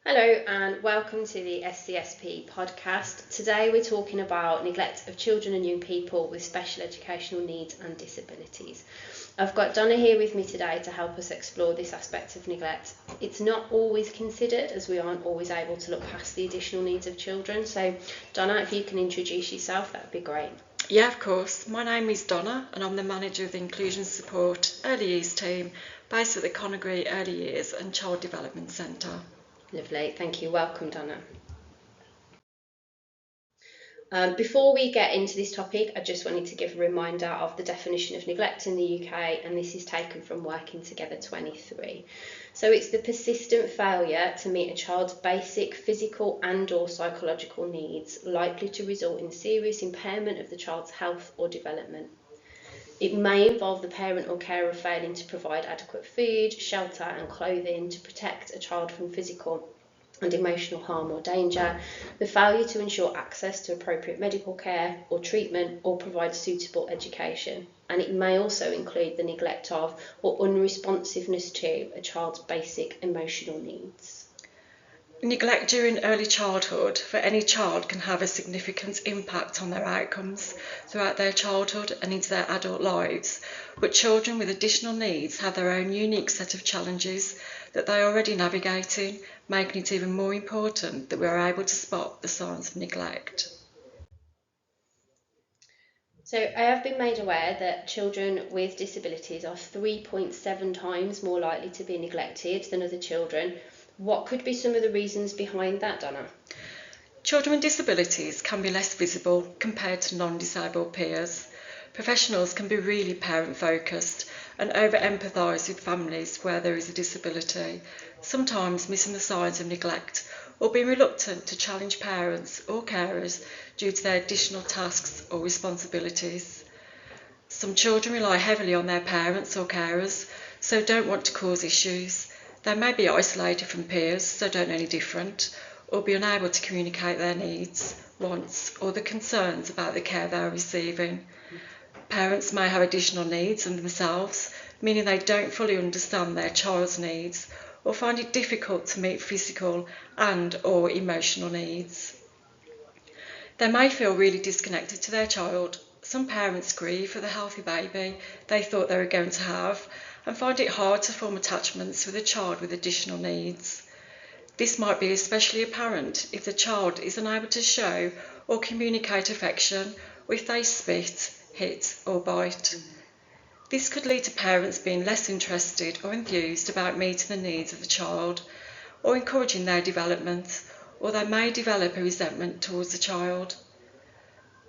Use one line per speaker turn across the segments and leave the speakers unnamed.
Hello and welcome to the SCSP podcast. Today we're talking about neglect of children and young people with special educational needs and disabilities. I've got Donna here with me today to help us explore this aspect of neglect. It's not always considered as we aren't always able to look past the additional needs of children. So Donna, if you can introduce yourself, that would be great.
Yeah, of course. My name is Donna and I'm the manager of the Inclusion Support Early Years team based at the Conagry Early Years and Child Development Centre.
Lovely, thank you. Welcome, Donna. Before we get into this topic, I just wanted to give a reminder of the definition of neglect in the UK, and this is taken from Working Together 23. So it's the persistent failure to meet a child's basic physical and/or psychological needs, likely to result in serious impairment of the child's health or development. It may involve the parent or carer failing to provide adequate food, shelter and clothing to protect a child from physical and emotional harm or danger, the failure to ensure access to appropriate medical care or treatment or provide suitable education. And it may also include the neglect of or unresponsiveness to a child's basic emotional needs.
Neglect during early childhood for any child can have a significant impact on their outcomes throughout their childhood and into their adult lives, but children with additional needs have their own unique set of challenges that they are already navigating, making it even more important that we are able to spot the signs of neglect.
So I have been made aware that children with disabilities are 3.7 times more likely to be neglected than other children. What could be some of the reasons behind that, Donna?
Children with disabilities can be less visible compared to non-disabled peers. Professionals can be really parent-focused and over-empathise with families where there is a disability, sometimes missing the signs of neglect or being reluctant to challenge parents or carers due to their additional tasks or responsibilities. Some children rely heavily on their parents or carers, so don't want to cause issues. They may be isolated from peers, so don't know any different, or be unable to communicate their needs, wants, or the concerns about the care they are receiving. Parents may have additional needs in themselves, meaning they don't fully understand their child's needs, or find it difficult to meet physical and/or emotional needs. They may feel really disconnected to their child. Some parents grieve for the healthy baby they thought they were going to have, and find it hard to form attachments with a child with additional needs. This might be especially apparent if the child is unable to show or communicate affection, or if they spit, hit or bite. This could lead to parents being less interested or enthused about meeting the needs of the child or encouraging their development, or they may develop a resentment towards the child.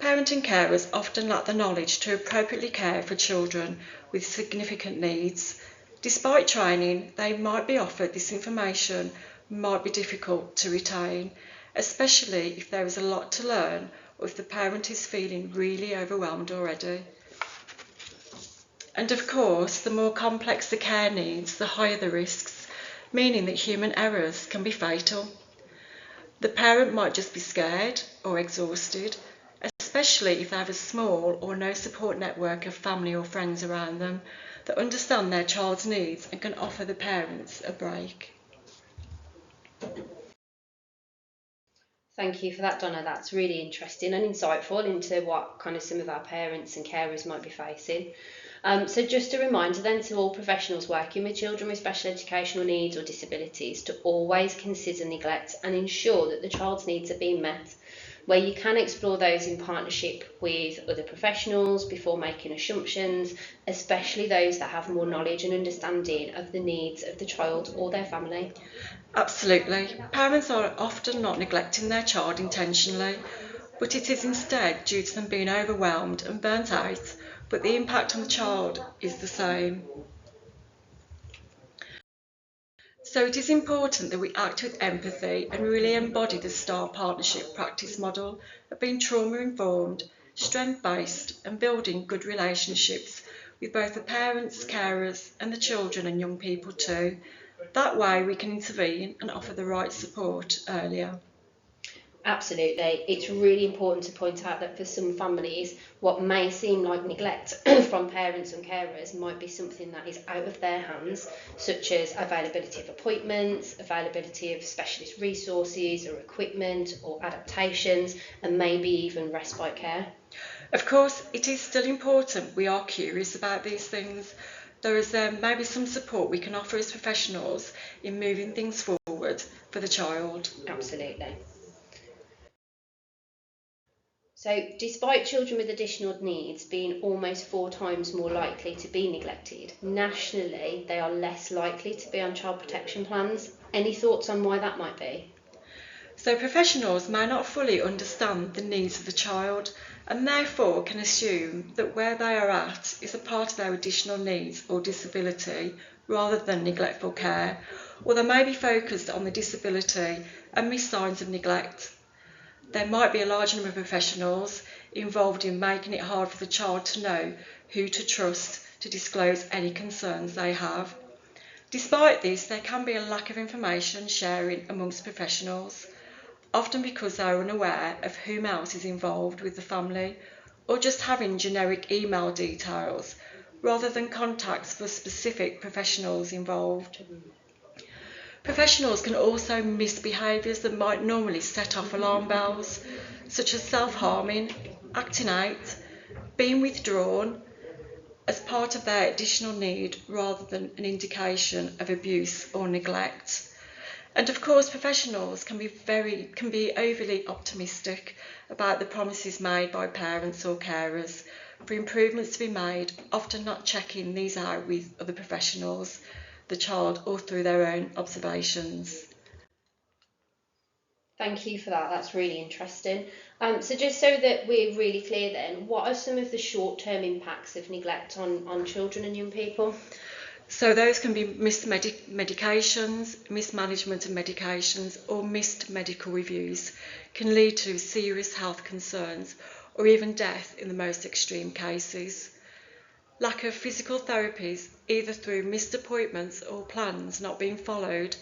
Parenting carers often lack the knowledge to appropriately care for children with significant needs. Despite training, they might be offered this information might be difficult to retain, especially if there is a lot to learn or if the parent is feeling really overwhelmed already. And of course, the more complex the care needs, the higher the risks, meaning that human errors can be fatal. The parent might just be scared or exhausted, especially if they have a small or no support network of family or friends around them that understand their child's needs and can offer the parents a break.
Thank you for that, Donna. That's really interesting and insightful into what kind of some of our parents and carers might be facing. So just a reminder then to all professionals working with children with special educational needs or disabilities to always consider neglect and ensure that the child's needs are being met, where you can explore those in partnership with other professionals before making assumptions, especially those that have more knowledge and understanding of the needs of the child or their family.
Absolutely. Parents are often not neglecting their child intentionally, but it is instead due to them being overwhelmed and burnt out, but the impact on the child is the same. So it is important that we act with empathy and really embody the STAR partnership practice model of being trauma-informed, strength-based and building good relationships with both the parents, carers and the children and young people too. That way we can intervene and offer the right support earlier.
Absolutely. It's really important to point out that for some families, what may seem like neglect from parents and carers might be something that is out of their hands, such as availability of appointments, availability of specialist resources or equipment or adaptations, and maybe even respite care.
Of course, it is still important we are curious about these things. There is maybe some support we can offer as professionals in moving things forward for the child.
Absolutely. So, despite children with additional needs being almost 4 times more likely to be neglected, nationally they are less likely to be on child protection plans. Any thoughts on why that might be?
So professionals may not fully understand the needs of the child and therefore can assume that where they are at is a part of their additional needs or disability rather than neglectful care, or they may be focused on the disability and miss signs of neglect. There might be a large number of professionals involved in making it hard for the child to know who to trust to disclose any concerns they have. Despite this, there can be a lack of information sharing amongst professionals, often because they are unaware of whom else is involved with the family, or just having generic email details rather than contacts for specific professionals involved. Professionals can also miss behaviours that might normally set off alarm bells, such as self-harming, acting out, being withdrawn as part of their additional need rather than an indication of abuse or neglect. And of course, professionals can be overly optimistic about the promises made by parents or carers for improvements to be made, often not checking these out with other professionals, the child, or through their own observations.
Thank you for that. That's really interesting. So, just so that we're really clear, then, what are some of the short-term impacts of neglect on children and young people?
So those can be missed medications, mismanagement of medications, or missed medical reviews can lead to serious health concerns or even death in the most extreme cases. Lack of physical therapies, either through missed appointments or plans not being followed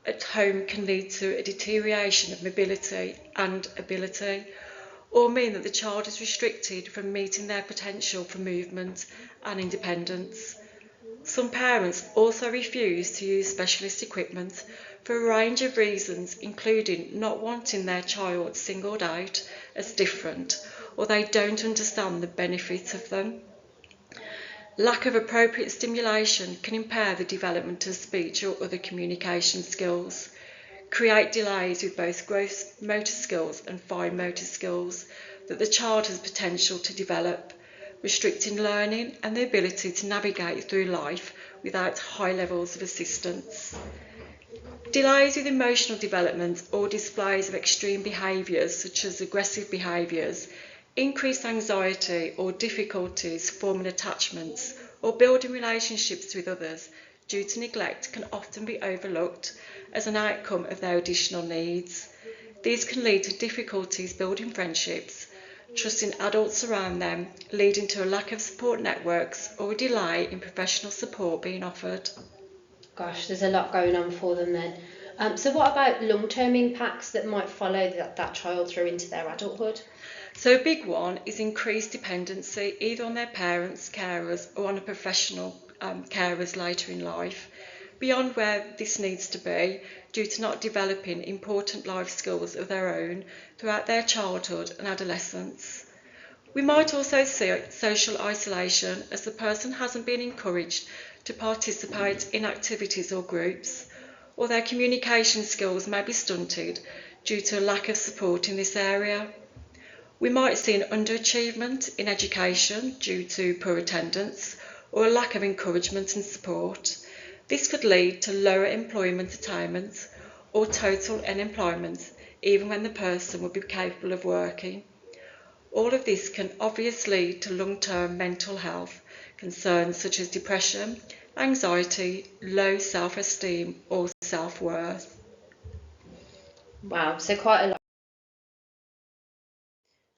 at home, can lead to a deterioration of mobility and ability, or mean that the child is restricted from meeting their potential for movement and independence. Some parents also refuse to use specialist equipment for a range of reasons, including not wanting their child singled out as different, or they don't understand the benefit of them. Lack of appropriate stimulation can impair the development of speech or other communication skills, create delays with both gross motor skills and fine motor skills that the child has potential to develop, restricting learning and the ability to navigate through life without high levels of assistance. Delays with emotional development or displays of extreme behaviours such as aggressive behaviours, increased anxiety or difficulties forming attachments or building relationships with others due to neglect can often be overlooked as an outcome of their additional needs. These can lead to difficulties building friendships, trusting adults around them, leading to a lack of support networks or a delay in professional support being offered.
Gosh, there's a lot going on for them then. So, what about long-term impacts that might follow that child through into their adulthood?
So a big one is increased dependency either on their parents, carers, or on a professional carers later in life, beyond where this needs to be due to not developing important life skills of their own throughout their childhood and adolescence. We might also see social isolation as the person hasn't been encouraged to participate in activities or groups, or their communication skills may be stunted due to a lack of support in this area. We might see an underachievement in education due to poor attendance or a lack of encouragement and support. This could lead to lower employment attainment or total unemployment, even when the person would be capable of working. All of this can obviously lead to long-term mental health concerns such as depression, anxiety, low self-esteem or self-worth.
Wow, so quite a lot.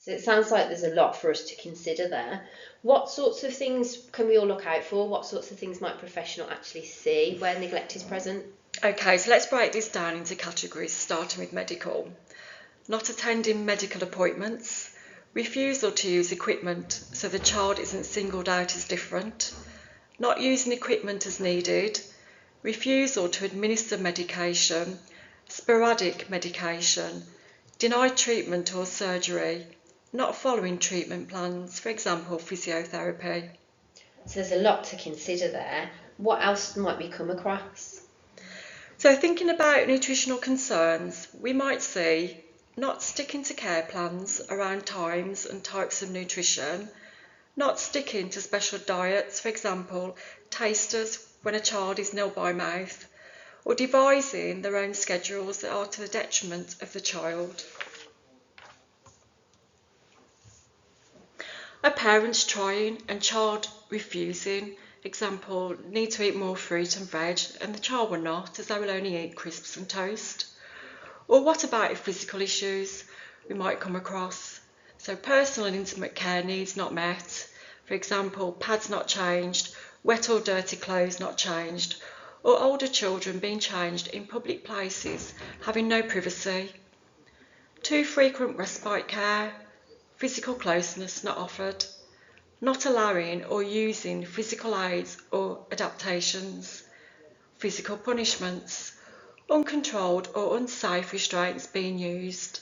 So it sounds like there's a lot for us to consider there. What sorts of things can we all look out for? What sorts of things might professional actually see where neglect is present?
Okay, so let's break this down into categories, starting with medical. not attending medical appointments, refusal to use equipment so the child isn't singled out as different, not using equipment as needed, refusal to administer medication, sporadic medication, denied treatment or surgery, not following treatment plans, for example, physiotherapy.
So there's a lot to consider there. What else might we come across?
So thinking about nutritional concerns, we might see not sticking to care plans around times and types of nutrition, not sticking to special diets, for example, tasters when a child is nil by mouth, or devising their own schedules that are to the detriment of the child. A parent's trying and child refusing, example, need to eat more fruit and veg, and the child will not, as they will only eat crisps and toast. Or what about physical issues we might come across? So personal and intimate care needs not met, for example, pads not changed, wet or dirty clothes not changed, or older children being changed in public places, having no privacy. Too frequent respite care, physical closeness not offered, not allowing or using physical aids or adaptations, physical punishments, uncontrolled or unsafe restraints being used.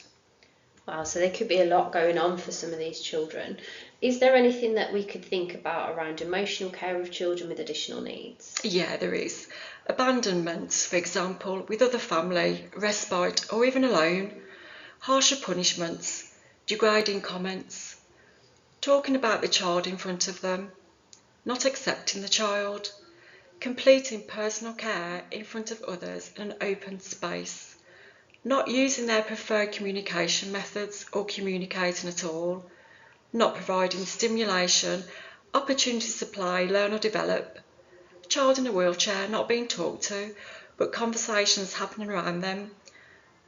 Wow, so there could be a lot going on for some of these children. Is there anything that we could think about around emotional care of children with additional needs?
Yeah, there is. Abandonment, for example, with other family, respite or even alone, harsher punishments, degrading comments, talking about the child in front of them, not accepting the child, completing personal care in front of others in an open space, not using their preferred communication methods or communicating at all, not providing stimulation, opportunity to supply, learn or develop, a child in a wheelchair not being talked to, but conversations happening around them.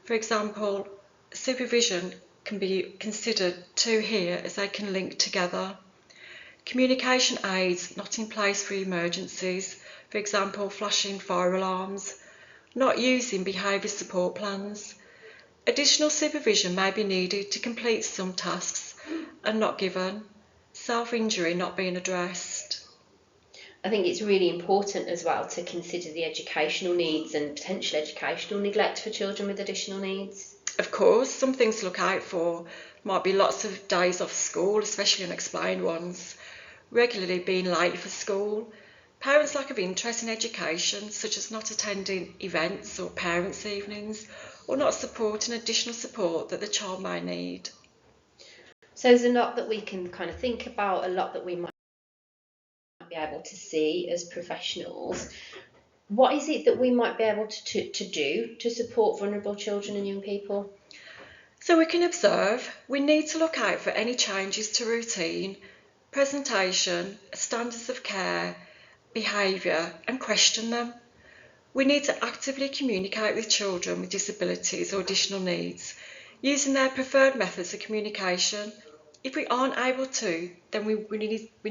For example, supervision can be considered too here as they can link together. Communication aids not in place for emergencies, for example, flashing fire alarms, not using behaviour support plans. Additional supervision may be needed to complete some tasks and not given. Self-injury not being addressed.
I think it's really important as well to consider the educational needs and potential educational neglect for children with additional needs.
Of course, some things to look out for might be lots of days off school, especially unexplained ones, regularly being late for school, parents' lack of interest in education, such as not attending events or parents' evenings, or not supporting additional support that the child may need.
So there's a lot that we can kind of think about, a lot that we might be able to see as professionals. What is it that we might be able to do to support vulnerable children and young people?
So we can observe, we need to look out for any changes to routine, presentation, standards of care, behaviour, and question them. We need to actively communicate with children with disabilities or additional needs, using their preferred methods of communication. If we aren't able to, then we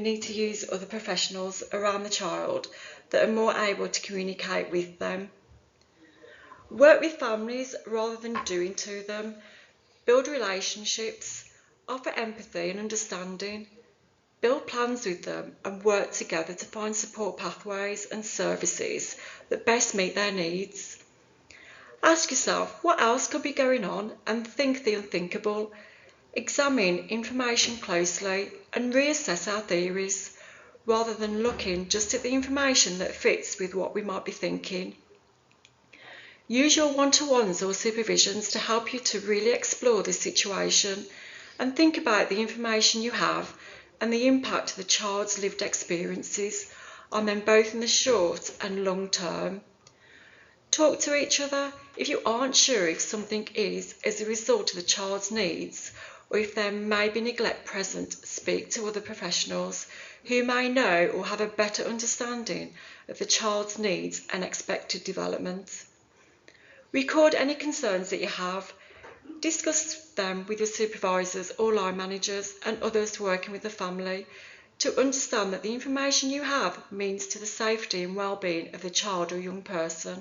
need to use other professionals around the child that are more able to communicate with them. Work with families rather than doing to them. Build relationships, offer empathy and understanding. Build plans with them and work together to find support pathways and services that best meet their needs. Ask yourself what else could be going on and think the unthinkable. Examine information closely and reassess our theories, rather than looking just at the information that fits with what we might be thinking. Use your one-to-ones or supervisions to help you to really explore this situation and think about the information you have and the impact of the child's lived experiences on them both in the short and long term. Talk to each other if you aren't sure if something is as a result of the child's needs, or if there may be neglect present. Speak to other professionals who may know or have a better understanding of the child's needs and expected development. Record any concerns that you have. Discuss them with your supervisors or line managers and others working with the family to understand that the information you have means to the safety and well-being of the child or young person.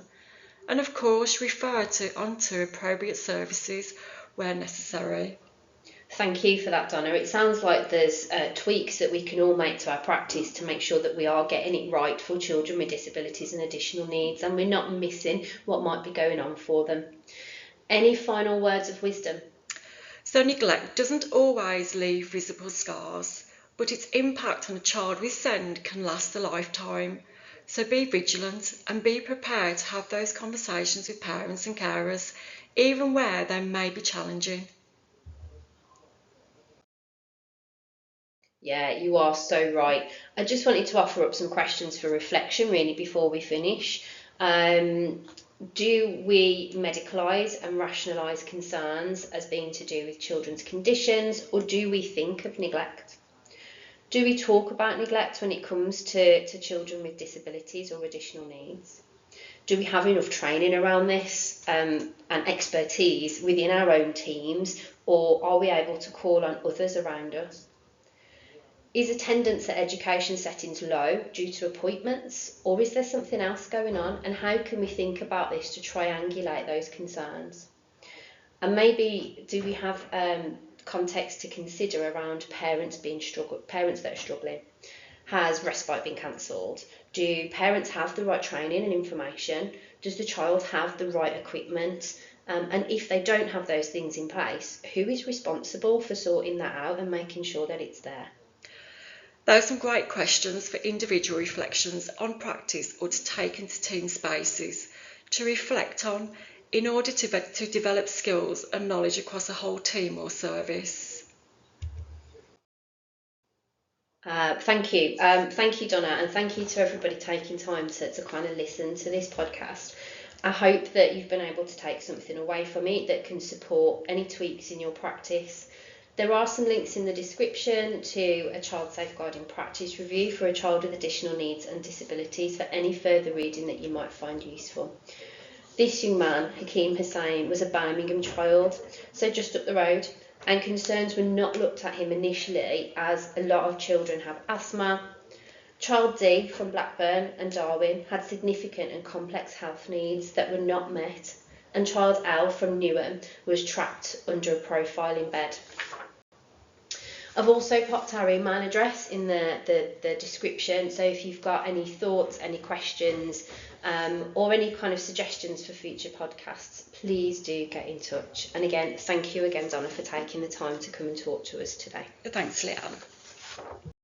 And of course, refer on to appropriate services where necessary.
Thank you for that, Donna. It sounds like there's tweaks that we can all make to our practice to make sure that we are getting it right for children with disabilities and additional needs, and we're not missing what might be going on for them. Any final words of wisdom?
So neglect doesn't always leave visible scars, but its impact on a child with SEND can last a lifetime. So be vigilant and be prepared to have those conversations with parents and carers, even where they may be challenging.
Yeah, you are so right. I just wanted to offer up some questions for reflection really before we finish. Do we medicalise and rationalise concerns as being to do with children's conditions, or do we think of neglect? Do we talk about neglect when it comes to children with disabilities or additional needs? Do we have enough training around this and expertise within our own teams, or are we able to call on others around us? Is attendance at education settings low due to appointments, or is there something else going on? And how can we think about this to triangulate those concerns? And maybe do we have context to consider around parents that are struggling? Has respite been cancelled? Do parents have the right training and information? Does the child have the right equipment? And if they don't have those things in place, who is responsible for sorting that out and making sure that it's there?
Those are some great questions for individual reflections on practice or to take into team spaces to reflect on in order to develop skills and knowledge across a whole team or service.
Thank you, Donna, and thank you to everybody taking time to kind of listen to this podcast. I hope that you've been able to take something away from it that can support any tweaks in your practice. There are some links in the description to a child safeguarding practice review for a child with additional needs and disabilities for any further reading that you might find useful. This young man, Hakeen Hussain, was a Birmingham child, so just up the road, and concerns were not looked at him initially as a lot of children have asthma. Child D from Blackburn and Darwin had significant and complex health needs that were not met, and child L from Newham was trapped under a profile in bed. I've also popped our email address in the description, so if you've got any thoughts, any questions, or any kind of suggestions for future podcasts, please do get in touch. And again, thank you again, Donna, for taking the time to come and talk to us today.
Thanks, Leanne.